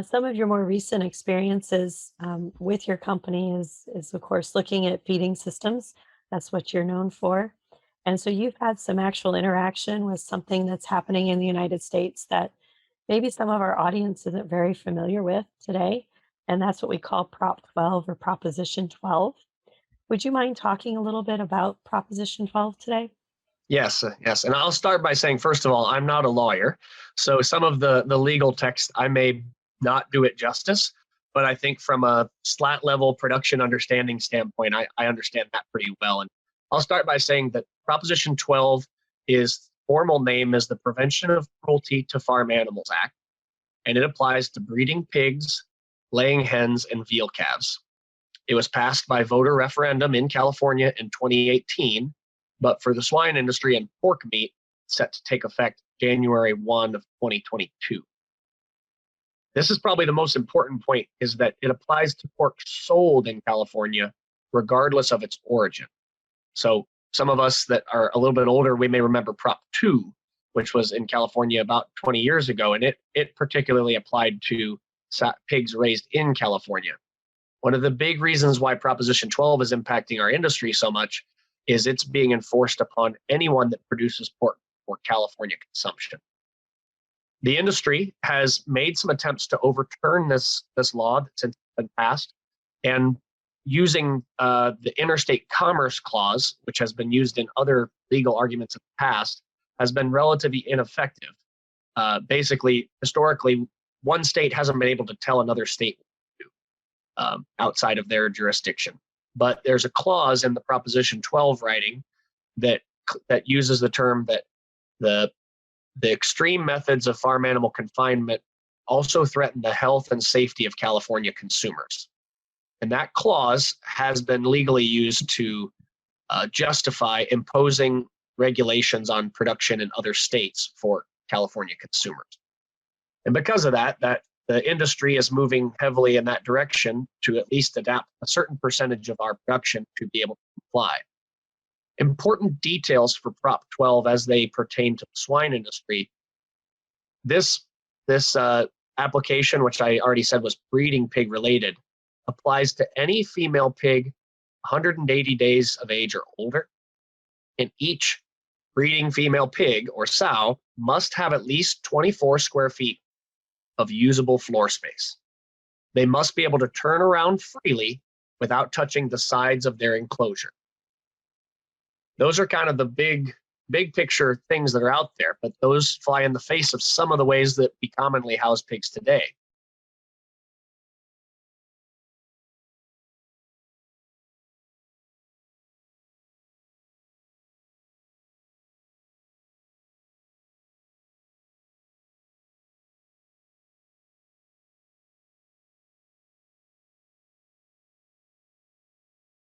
Some of your more recent experiences with your company is, of course, looking at feeding systems. That's what you're known for. And so you've had some actual interaction with something that's happening in the United States that maybe some of our audience isn't very familiar with today. And that's what we call Prop 12 or Proposition 12. Would you mind talking a little bit about Proposition 12 today? Yes. And I'll start by saying, first of all, I'm not a lawyer. So some of the legal text, I may not do it justice, but I think from a slat level production understanding standpoint, I understand that pretty well. And I'll start by saying that Proposition 12 is formal name is the Prevention of Cruelty to Farm Animals Act, and it applies to breeding pigs, laying hens, and veal calves. It was passed by voter referendum in California in 2018, but for the swine industry and pork meat, set to take effect January 1 of 2022. This is probably the most important point, is that it applies to pork sold in California, regardless of its origin. So some of us that are a little bit older, we may remember Prop 2, which was in California about 20 years ago, and it particularly applied to pigs raised in California. One of the big reasons why Proposition 12 is impacting our industry so much is it's being enforced upon anyone that produces pork for California consumption. The industry has made some attempts to overturn this law that's been passed, and using the interstate commerce clause, which has been used in other legal arguments in the past, has been relatively ineffective. Basically, historically, one state hasn't been able to tell another state what to do outside of their jurisdiction. But there's a clause in the Proposition 12 writing that uses the term that the extreme methods of farm animal confinement also threaten the health and safety of California consumers. And that clause has been legally used to justify imposing regulations on production in other states for California consumers. And because of that, the industry is moving heavily in that direction to at least adapt a certain percentage of our production to be able to comply. Important details for Prop 12 as they pertain to the swine industry. This application, which I already said was breeding pig related, applies to any female pig 180 days of age or older. And each breeding female pig or sow must have at least 24 square feet of usable floor space. They must be able to turn around freely without touching the sides of their enclosure. Those are kind of the big picture things that are out there, but those fly in the face of some of the ways that we commonly house pigs today.